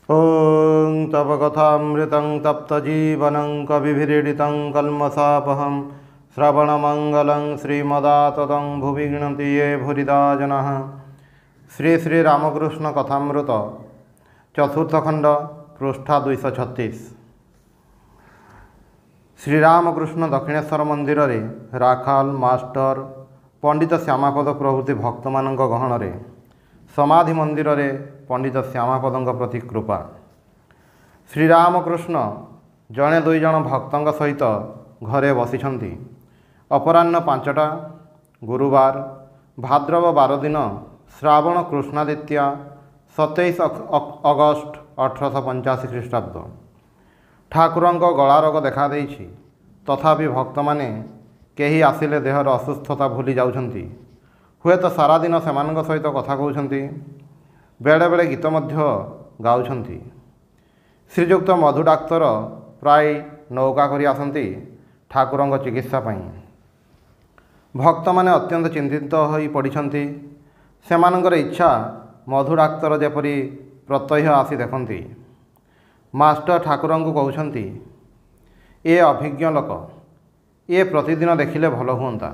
ॐ तव कथामृतं तप्तजीवनं कविभिरीडितं कल्मषापहं श्रवणमङ्गलं श्रीमदाततं भुवि गृह्णन्ति ये भूरिदा जनाः। श्री श्री रामकृष्ण कथामृत चतुर्थ खंड पृष्ठा 236। श्रीरामकृष्ण दक्षिणेश्वर मंदिर रे राखाल मास्टर पंडित श्यामापद प्रभृति भक्त मानक गहन समाधि मंदिर रे पंडित श्यामापद प्रति कृपा। श्रीरामकृष्ण जड़े दुई जन भक्तों सहित घरे बसिछंती। अपराह्न 5टा गुरुवार भाद्रव 12 दिन श्रावण कृष्णादित्य 27 अगस्ट 1885 ख्रीष्टाब्द। ठाकुरंको गला रोग देखा देइछि, तथापि भक्त माने केही आसिले देहर असुस्थता भूली जाउछंती। हुए तो सारा दिन सेमानक सहित कथा कहउछंती, बेले बेले गीत मध्य गाउछंती। श्रीजुक्त मधु डाक्तर प्राय नौका करी आसंती ठाकुरंको चिकित्सा पई। भक्त माने अत्यंत चिंतित होई पड़िछंती। सेमानकर इच्छा मधु डाक्तर जेपरी प्रत्यह आसी देखंती। मास्टर ठाकुरंको कहउछंती, ए अभिज्ञ लोक, ये प्रतिदिन देखिले भल हुंता।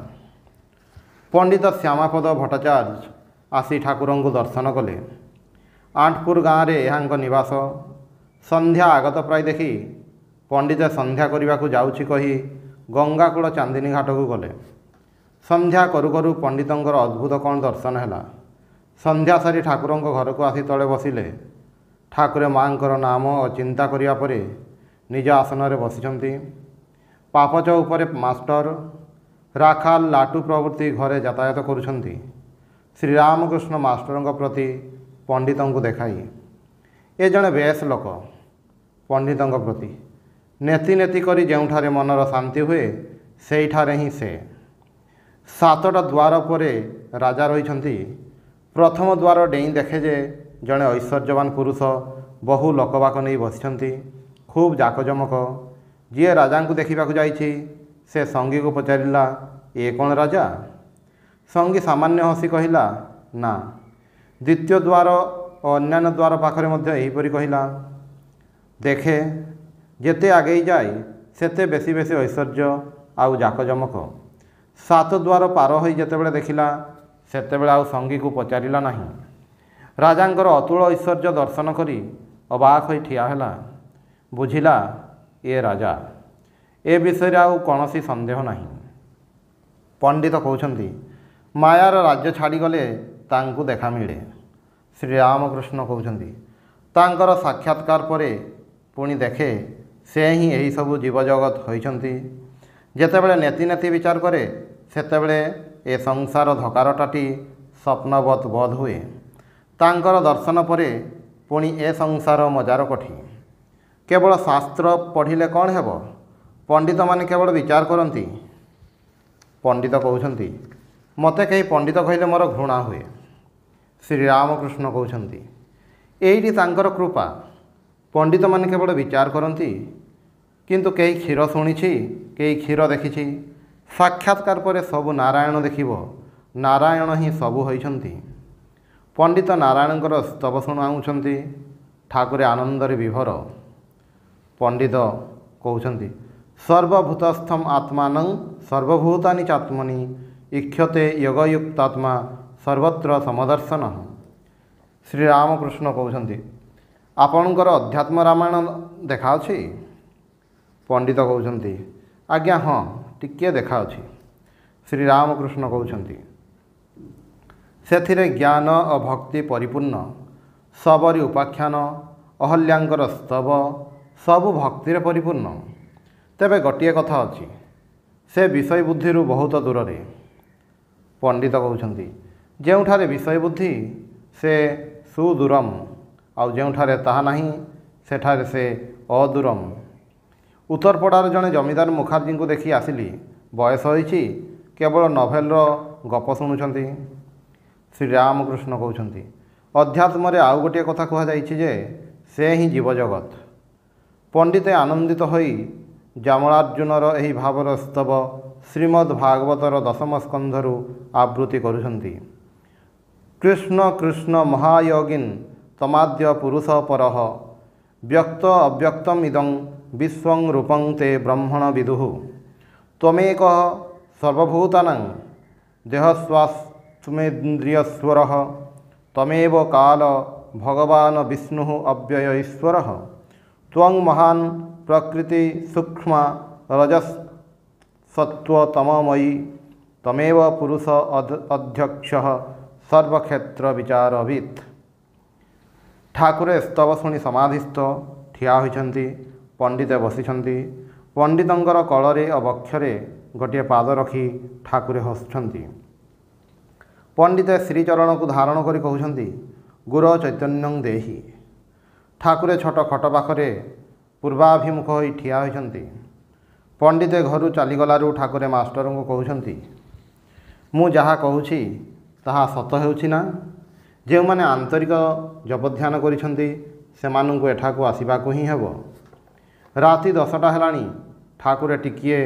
पंडित श्यामापद भट्टाचार्य आसी ठाकुरंको दर्शन कले। आंटपुर गाँव में यहाँ निवास। संध्या आगत प्राय देखि पंडित संध्या करने को जाउछि कही गंगाकूल चांदिनी घाट को गले। संध्या करू करू पंडितंकर अद्भुत कौन दर्शन है। संध्या सारी ठाकुरंको घर को आसी तले बसिले। ठाकुरे माँकर नाम और चिंता करिया परे निज आसन रे बसिछंती। पापच उपरे मास्टर राखाल लाटू प्रभृति घरे यातायात करुछंती। श्रीरामकृष्ण मास्टर प्रति पंडितों को देखाई ए जड़े बेस लोक पंडितों प्रति नेति नेति करी जेउठारे मनर शांति हुए सेठारे ही से। 7टा द्वार परे राजा रहिछंती। प्रथम द्वार डेई देखे जे जड़े ऐश्वर्यवान पुरुष बहु लोकबाक नहीं बसिछंती। खूब जाकजमक। जी राजा को देखा जाइछि से संगी को पचारिला, ये कौन राजा? संगी सामान्य हसी कहिला, ना। द्वितीय द्वार और अन्यान्य द्वार पाखरे मध्य एहीपरि कहिला, देखे जेते आगे जाए सेते बेसी बेसी ऐश्वर्य आउ जाकजमक। 7 द्वार पार होई जेतेबेले देखिला सेतेबेले आउ संगी को पचारिला नाही। राजांकर अतुल ऐश्वर्य दर्शन करी अबाक होई ठिया हैला। बुझिला ए राजा। ए विषय आउ कौनसी संदेह नहीं। पंडित कहउछंती, मायार राज्य छाड़ी गले तांकु देखा मिले। श्रीरामकृष्ण कहउछंती, तांकर साक्षात्कार परे पुणी देखे से ही यही सबु जीवजगत होइछंती। जेतेबेले नेति नेति विचार करे सेतेबेले ए संसार धकारटाटी स्वप्नवत बोध हुए। तांकर दर्शन परे पुणी ए संसार मजार कठी। केवल शास्त्र पढ़िले कौन हेब? पंडित माने केवल विचार करती। पंडित कहउछंती, मते कहीं पंडित कहले मोर घृणा हुए। श्रीरामकृष्ण कहउछंती, एइटी तांकर कृपा। पंडित माने केवल विचार करती, किंतु कई क्षीर शुणिछि, कई क्षीर देखिछि। साक्षात्कार परे सबु नारायण देखिब। नारायण ही सबु होइछंती। पंडित नारायणकर स्तव शुणाउछंती। ठाकुरे आनंदरे विभोर। पंडित कहउछंती, सर्वभूतस्थम आत्मानं सर्वभूतानि चात्मनि इक्षते योगयुक्तात्मा सर्वत्र समदर्शन। श्रीरामकृष्ण कहउछंती, आपणकर अध्यात्म रामायण देखाउछि? पंडित कहउछंती, आज्ञा हाँ, टिके देखाउछि। श्रीरामकृष्ण कहउछंती, सेथिरे ज्ञान और भक्ति परिपूर्ण। सबरी उपाख्यान अहल्याङ्कर स्तव सबु भक्तिर परिपूर्ण। तेबे गोटे कथा अछि, से विषय बुद्धि बहुत दूर रे। पंडित कहउछंती, जेउठारे विषय बुद्धि से सुदूरम, आउ जेउठारे ताहा नाही सेठारे से अदूरम। उत्तरपड़ार जड़े जमीदार मुखार्जी को देखी आसिली। बयस होइछि, केवल नोभेल गप शुणुछंती। श्रीरामकृष्ण कहउछंती, अध्यात्म रे आउ गोटे कथा कहा जाइछि जे से ही जीवजगत। पंडिते आनंदित होई जामलार्जुनर एही भावर स्तव श्रीमद् भागवतर 10म स्कंधरु आवृत्ति करुछंती। कृष्ण कृष्ण महायोगिन तमाद्य पुरुष परः ବ୍ୟକ୍ତ ଅବ୍ୟକ୍ତମ୍ ଇଦଂ ବିଶ୍ୱଂ ରୂପଂ ତେ ବ୍ରହ୍ମଣ ବିଦୁଃ ତ୍ୱମେକଃ ସର୍ବଭୂତାନାଂ ଦେହଶ୍ୱାସମେନ୍ଦ୍ରିୟସ୍ୱରଃ ତମେବ କାଲ ଭଗବାନ ବିଷ୍ଣୁଃ ଅବ୍ୟୟ ଈଶ୍ୱରଃ ତ୍ୱଂ ମହାନ୍ ପ୍ରକୃତି ସୂକ୍ଷ୍ମା ରଜଃସତ୍ତ୍ୱତମମୟୀ ତମେବ ପୁରୁଷ ଅଧ୍ୟକ୍ଷଃ ସର୍ବକ୍ଷେତ୍ର ବିଚାରବିତ୍। ଠାକୁରେ ସ୍ତବ ଶୁଣି ସମାଧିସ୍ଥ ଠିଆ ହୋଇଛନ୍ତି। ପଣ୍ଡିତେ ବସିଛନ୍ତି। ପଣ୍ଡିତଙ୍କର କଳରେ ଓ ବକ୍ଷରେ ଗୋଟିଏ ପାଦ ରଖି ଠାକୁରେ ହସୁଛନ୍ତି। ପଣ୍ଡିତେ ଶ୍ରୀଚରଣକୁ ଧାରଣ କରି କହୁଛନ୍ତି, ଗୁର ଚୈତନ୍ୟଂ ଦେହି। ଠାକୁରେ ଛୋଟ ଖଟ ପାଖରେ ପୂର୍ବାଭିମୁଖ ହୋଇ ଠିଆ ହୋଇଛନ୍ତି। ପଣ୍ଡିତେ ଘରୁ ଚାଲିଗଲାରୁ ଠାକୁରେ ମାଷ୍ଟରଙ୍କୁ କହୁଛନ୍ତି, ମୁଁ ଯାହା କହୁଛି ତାହା ସତ ହେଉଛି ନା? ଯେଉଁମାନେ ଆନ୍ତରିକ ଜପଧ୍ୟାନ କରିଛନ୍ତି ସେମାନଙ୍କୁ ଏଠାକୁ ଆସିବାକୁ ହିଁ ହେବ। ରାତି 10ଟା ହେଲାଣି। ଠାକୁରେ ଟିକିଏ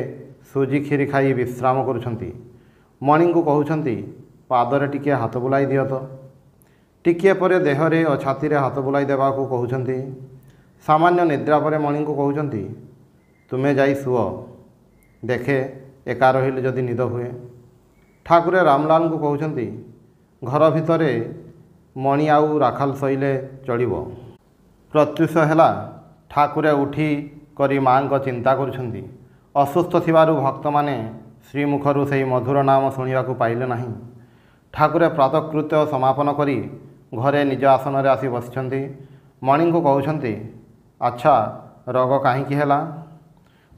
ସୁଜି କ୍ଷୀରି ଖାଇ ବିଶ୍ରାମ କରୁଛନ୍ତି। ମଣିଙ୍କୁ କହୁଛନ୍ତି, ପାଦରେ ଟିକିଏ ହାତ ବୁଲାଇ ଦିଅ ତ। ଟିକିଏ ପରେ ଦେହରେ ଓ ଛାତିରେ ହାତ ବୁଲାଇ ଦେବାକୁ କହୁଛନ୍ତି। ସାମାନ୍ୟ ନିଦ୍ରା ପରେ ମଣିଙ୍କୁ କହୁଛନ୍ତି, ତୁମେ ଯାଇ ଶୁଅ, ଦେଖେ ଏକା ରହିଲେ ଯଦି ନିଦ ହୁଏ। ଠାକୁରେ ରାମଲାଲଙ୍କୁ କହୁଛନ୍ତି, ଘର ଭିତରେ ମଣି ଆଉ ରାଖାଲ ଶୋଇଲେ ଚଳିବ। ପ୍ରତ୍ୟୁଷ ହେଲା। ଠାକୁରେ ଉଠି କରି ମାଙ୍କ ଚିନ୍ତା କରୁଛନ୍ତି। ଅସୁସ୍ଥ ଥିବାରୁ ଭକ୍ତମାନେ ଶ୍ରୀମୁଖରୁ ସେହି ମଧୁର ନାମ ଶୁଣିବାକୁ ପାଇଲେ ନାହିଁ। ଠାକୁରେ ପ୍ରାତକୃତ୍ୟ ସମାପନ କରି ଘରେ ନିଜ ଆସନରେ ଆସି ବସିଛନ୍ତି। ମଣିଙ୍କୁ କହୁଛନ୍ତି, ଆଚ୍ଛା ରୋଗ କାହିଁକି ହେଲା?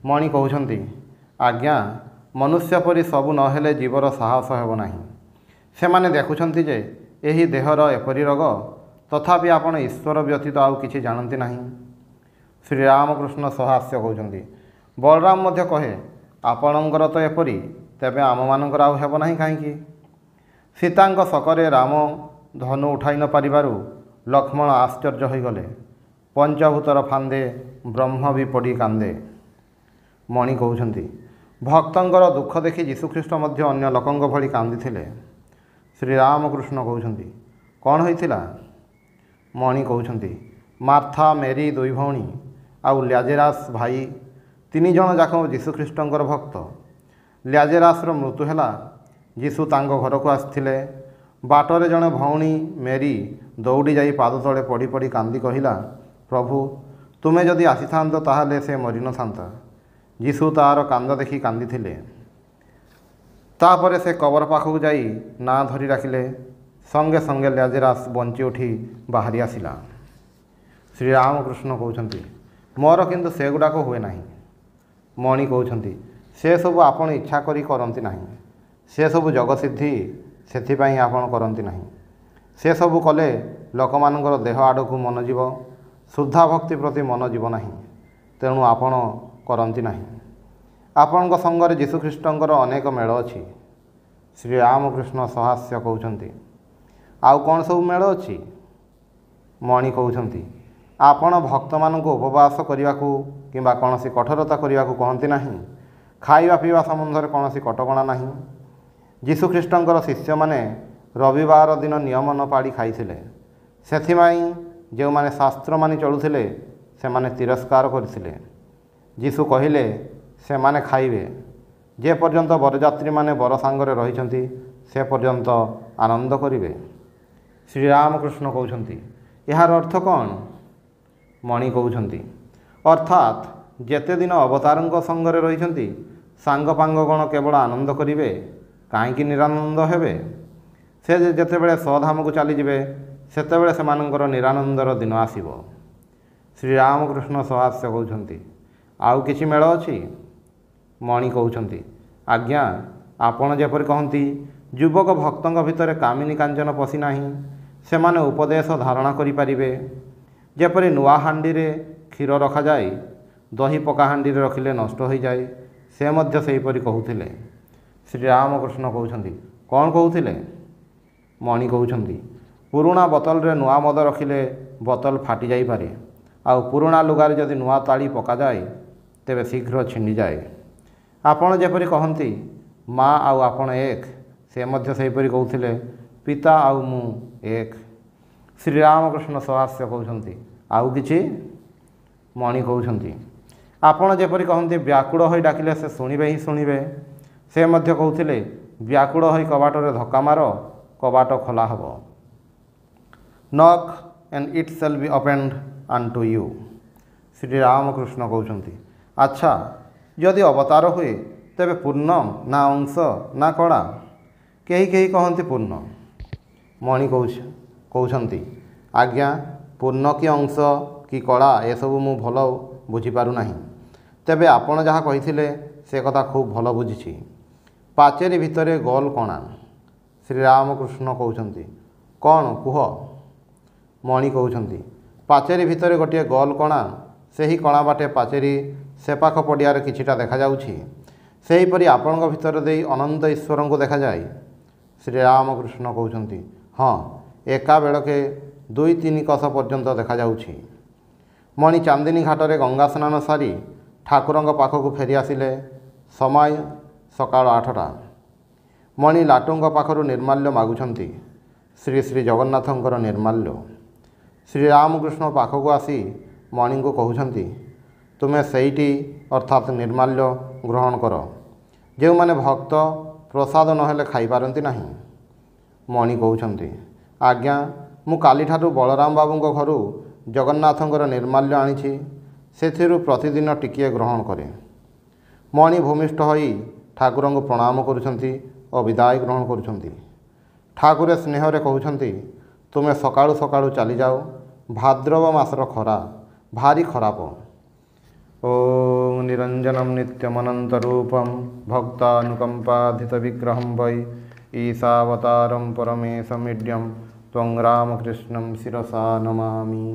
ମଣି କହୁଛନ୍ତି, ଆଜ୍ଞା, ମନୁଷ୍ୟ ପରି ସବୁ ନ ହେଲେ ଜୀବର ସାହସ ହେବ ନାହିଁ। ସେମାନେ ଦେଖୁଛନ୍ତି ଯେ ଏହି ଦେହର ଏପରି ରୋଗ, ତଥାପି ଆପଣ ଈଶ୍ୱର ବ୍ୟତୀତ ଆଉ କିଛି ଜାଣନ୍ତି ନାହିଁ। ଶ୍ରୀରାମକୃଷ୍ଣ ସହାସ୍ୟ କହୁଛନ୍ତି। ବଳରାମ ମଧ୍ୟ କହେ, ଆପଣଙ୍କର ତ ଏପରି, ତେବେ ଆମମାନଙ୍କର ଆଉ ହେବ ନାହିଁ କାହିଁକି? ସୀତାଙ୍କ ଶକରେ ରାମ ଧନୁ ଉଠାଇ ନ ପାରିବାରୁ ଲକ୍ଷ୍ମଣ ଆଶ୍ଚର୍ଯ୍ୟ ହୋଇଗଲେ। ପଞ୍ଚଭୂତର ଫାନ୍ଦେ ବ୍ରହ୍ମ ବି ପଡ଼ି କାନ୍ଦେ। ମଣି କହୁଛନ୍ତି, ଭକ୍ତଙ୍କର ଦୁଃଖ ଦେଖି ଯୀଶୁଖ୍ରୀଷ୍ଟ ମଧ୍ୟ ଅନ୍ୟ ଲୋକଙ୍କ ଭଳି କାନ୍ଦିଥିଲେ। ଶ୍ରୀରାମକୃଷ୍ଣ କହୁଛନ୍ତି, କ'ଣ ହୋଇଥିଲା? ମଣି କହୁଛନ୍ତି, ମାର୍ଥା, ମେରୀ ଦୁଇ ଭଉଣୀ ଆଉ ଲ୍ୟାଜେରାସ୍ ଭାଇ, 3 ଜଣ ଯାକ ଯୀଶୁଖ୍ରୀଷ୍ଟଙ୍କର ଭକ୍ତ। ଲ୍ୟାଜେରାସ୍ର ମୃତ୍ୟୁ ହେଲା। ଯୀଶୁ ତାଙ୍କ ଘରକୁ ଆସିଥିଲେ। ବାଟରେ ଜଣେ ଭଉଣୀ ମେରୀ ଦୌଡ଼ି ଯାଇ ପାଦ ତଳେ ପଡ଼ି ପଡ଼ି କାନ୍ଦି କହିଲା, ପ୍ରଭୁ, ତୁମେ ଯଦି ଆସିଥାନ୍ତ ତାହେଲେ ସେ ମରିନଥାନ୍ତା। ଯୀଶୁ ତା'ର କାନ୍ଦ ଦେଖି କାନ୍ଦିଥିଲେ। ତାପରେ ସେ କବର ପାଖକୁ ଯାଇ ନାଁ ଧରି ଡାକିଲେ। ସଙ୍ଗେ ସଙ୍ଗେ ଲ୍ୟାଜେରାସ୍ ବଞ୍ଚି ଉଠି ବାହାରି ଆସିଲା। ଶ୍ରୀରାମକୃଷ୍ଣ କହୁଛନ୍ତି, ମୋର କିନ୍ତୁ ସେଗୁଡ଼ାକ ହୁଏ ନାହିଁ। ମଣି କହୁଛନ୍ତି, ସେସବୁ ଆପଣ ଇଚ୍ଛା କରି କରନ୍ତି ନାହିଁ। ସେସବୁ ଜଗସିଦ୍ଧି, ସେଥିପାଇଁ ଆପଣ କରନ୍ତି ନାହିଁ। ସେସବୁ କଲେ ଲୋକମାନଙ୍କର ଦେହ ଆଡ଼କୁ ମନ ଯିବ, ଶୁଦ୍ଧା ଭକ୍ତି ପ୍ରତି ମନ ଯିବ ନାହିଁ। ତେଣୁ ଆପଣ କରନ୍ତି ନାହିଁ। ଆପଣଙ୍କ ସଙ୍ଗରେ ଯୀଶୁଖ୍ରୀଷ୍ଟଙ୍କର ଅନେକ ମେଳ ଅଛି। ଶ୍ରୀରାମକୃଷ୍ଣ ସହାସ୍ୟ କହୁଛନ୍ତି, ଆଉ କ'ଣ ସବୁ ମେଳ ଅଛି? ମଣି କହୁଛନ୍ତି, ଆପଣ ଭକ୍ତମାନଙ୍କୁ ଉପବାସ କରିବାକୁ କିମ୍ବା କୌଣସି କଠୋରତା କରିବାକୁ କହନ୍ତି ନାହିଁ। ଖାଇବା ପିଇବା ସମ୍ବନ୍ଧରେ କୌଣସି କଟକଣା ନାହିଁ। ଯୀଶୁଖ୍ରୀଷ୍ଟଙ୍କର ଶିଷ୍ୟମାନେ ରବିବାର ଦିନ ନିୟମ ନ ପାଳି ଖାଇଥିଲେ। ସେଥିପାଇଁ ଯେଉଁମାନେ ଶାସ୍ତ୍ର ମାନି ଚଳୁଥିଲେ ସେମାନେ ତିରସ୍କାର କରିଥିଲେ। ଯୀଶୁ କହିଲେ, ସେମାନେ ଖାଇବେ। ଯେ ପର୍ଯ୍ୟନ୍ତ ବରଯାତ୍ରୀମାନେ ବର ସାଙ୍ଗରେ ରହିଛନ୍ତି ସେ ପର୍ଯ୍ୟନ୍ତ ଆନନ୍ଦ କରିବେ। ଶ୍ରୀରାମକୃଷ୍ଣ କହୁଛନ୍ତି, ଏହାର ଅର୍ଥ କ'ଣ? ମଣି କହୁଛନ୍ତି, ଅର୍ଥାତ୍ ଯେତେ ଦିନ ଅବତାରଙ୍କ ସଙ୍ଗରେ ରହିଛନ୍ତି ସାଙ୍ଗପାଙ୍ଗ କ'ଣ କେବଳ ଆନନ୍ଦ କରିବେ, କାହିଁକି ନିରାନନ୍ଦ ହେବେ? ସେ ଯେତେବେଳେ ସ୍ୱଧାମକୁ ଚାଲିଯିବେ ସେତେବେଳେ ସେମାନଙ୍କର ନିରାନନ୍ଦର ଦିନ ଆସିବ। ଶ୍ରୀରାମକୃଷ୍ଣ ସହାସ୍ୟ କହୁଛନ୍ତି, ଆଉ କିଛି ମେଳ ଅଛି? ମଣି କହୁଛନ୍ତି, ଆଜ୍ଞା, ଆପଣ ଯେପରି କହନ୍ତି ଯୁବକ ଭକ୍ତଙ୍କ ଭିତରେ କାମିନୀ କାଞ୍ଚନ ପଶି ନାହିଁ, ସେମାନେ ଉପଦେଶ ଧାରଣା କରିପାରିବେ। ଯେପରି ନୂଆ ହାଣ୍ଡିରେ କ୍ଷୀର ରଖାଯାଏ, ଦହି ପକା ହାଣ୍ଡିରେ ରଖିଲେ ନଷ୍ଟ ହୋଇଯାଏ, ସେ ମଧ୍ୟ ସେହିପରି କହୁଥିଲେ। ଶ୍ରୀରାମକୃଷ୍ଣ କହୁଛନ୍ତି, କ'ଣ କହୁଥିଲେ? ମଣି କହୁଛନ୍ତି, ପୁରୁଣା ବୋତଲରେ ନୂଆ ମଦ ରଖିଲେ ବୋତଲ ଫାଟି ଯାଇପାରେ, ଆଉ ପୁରୁଣା ଲୁଗାରେ ଯଦି ନୂଆ ତାଳି ପକାଯାଏ ତେବେ ଶୀଘ୍ର ଛିଣ୍ଡିଯାଏ। ଆପଣ ଯେପରି କହନ୍ତି ମା ଆଉ ଆପଣ ଏକ, ସେ ମଧ୍ୟ ସେହିପରି କହୁଥିଲେ ପିତା ଆଉ ମୁଁ ଏକ। ଶ୍ରୀରାମକୃଷ୍ଣ ସହାସ୍ୟ କହୁଛନ୍ତି, ଆଉ କିଛି? ମଣି କହୁଛନ୍ତି ଆପଣ ଯେପରି କହନ୍ତି ବ୍ୟାକୁଳ ହୋଇ ଡାକିଲେ ସେ ଶୁଣିବେ ହିଁ ଶୁଣିବେ, ସେ ମଧ୍ୟ କହୁଥିଲେ ବ୍ୟାକୁଳ ହୋଇ କବାଟରେ ଧକ୍କା ମାର, କବାଟ ଖୋଲା ହେବ। Knock and it shall be opened unto you. Sri Ramakrishna କହୁଛନ୍ତି ଆଚ୍ଛା, ଯଦି ଅବତାର ହୁଏ ତେବେ ପୂର୍ଣ୍ଣ ନା ଅଂଶ ନା କଳା? କେହି କେହି କହନ୍ତି ପୂର୍ଣ୍ଣ। ମଣି କହୁଛନ୍ତି ଆଜ୍ଞା, ପୂର୍ଣ୍ଣ କି ଅଂଶ କି କଳା ଏସବୁ ମୁଁ ଭଲ ବୁଝିପାରୁନାହିଁ। ତେବେ ଆପଣ ଯାହା କହିଥିଲେ ସେ କଥା ଖୁବ୍ ଭଲ ବୁଝିଛି। ପାଚେରୀ ଭିତରେ ଗୋଲ କଣା। ଶ୍ରୀରାମକୃଷ୍ଣ କହୁଛନ୍ତି କ'ଣ କୁହ? ମଣି କହୁଛନ୍ତି ପାଚେରୀ ଭିତରେ ଗୋଟିଏ ଗୋଲ କଣା, ସେହି କଣା ବାଟେ ପାଚେରୀ ସେପାଖ ପଡ଼ିଆରେ କିଛିଟା ଦେଖାଯାଉଛି। ସେହିପରି ଆପଣଙ୍କ ଭିତର ଦେଇ ଅନନ୍ତ ଈଶ୍ୱରଙ୍କୁ ଦେଖାଯାଏ। ଶ୍ରୀରାମକୃଷ୍ଣ କହୁଛନ୍ତି ହଁ, ଏକାବେଳକେ 2-3 କୋଶ ପର୍ଯ୍ୟନ୍ତ ଦେଖାଯାଉଛି। ମଣି ଚାନ୍ଦିନୀ ଘାଟରେ ଗଙ୍ଗା ସ୍ନାନ ସାରି ଠାକୁରଙ୍କ ପାଖକୁ ଫେରି ଆସିଲେ। ସମୟ ସକାଳ 8ଟା। ମଣି ଲାଟୁଙ୍କ ପାଖରୁ ନିର୍ମାଲ୍ୟ ମାଗୁଛନ୍ତି, ଶ୍ରୀ ଶ୍ରୀ ଜଗନ୍ନାଥଙ୍କର ନିର୍ମାଲ୍ୟ। ଶ୍ରୀରାମକୃଷ୍ଣ ପାଖକୁ ଆସି ମଣିଙ୍କୁ କହୁଛନ୍ତି ତୁମେ ସେଇଟି ଅର୍ଥାତ୍ ନିର୍ମାଲ୍ୟ ଗ୍ରହଣ କର। ଯେଉଁମାନେ ଭକ୍ତ ପ୍ରସାଦ ନହେଲେ ଖାଇପାରନ୍ତି ନାହିଁ। ମଣି କହୁଛନ୍ତି ଆଜ୍ଞା, ମୁଁ କାଲିଠାରୁ ବଳରାମ ବାବୁଙ୍କ ଘରୁ ଜଗନ୍ନାଥଙ୍କର ନିର୍ମାଲ୍ୟ ଆଣିଛି, ସେଥିରୁ ପ୍ରତିଦିନ ଟିକିଏ ଗ୍ରହଣ କରେ। ମଣି ଭୂମିଷ୍ଠ ହୋଇ ଠାକୁରଙ୍କୁ ପ୍ରଣାମ କରୁଛନ୍ତି ଓ ବିଦାୟ ଗ୍ରହଣ କରୁଛନ୍ତି। ଠାକୁରେ ସ୍ନେହରେ କହୁଛନ୍ତି ତୁମେ ସକାଳୁ ସକାଳୁ ଚାଲିଯାଅ, ଭାଦ୍ରବ ମାସର ଖରା ଭାରି ଖରାପ। ଓଁ ନିରଞ୍ଜନମ୍ ନିତ୍ୟମନନ୍ତ ରୂପମ୍ ଭକ୍ତାନୁକମ୍ପାଧିତ ବିଗ୍ରହଂ ବୈ ଈଶାବତାରଂ ପରମେଶମିଡ୍ୟଂ ତ୍ୱଂ ରାମକୃଷ୍ଣଂ ଶିରସା ନମାମି।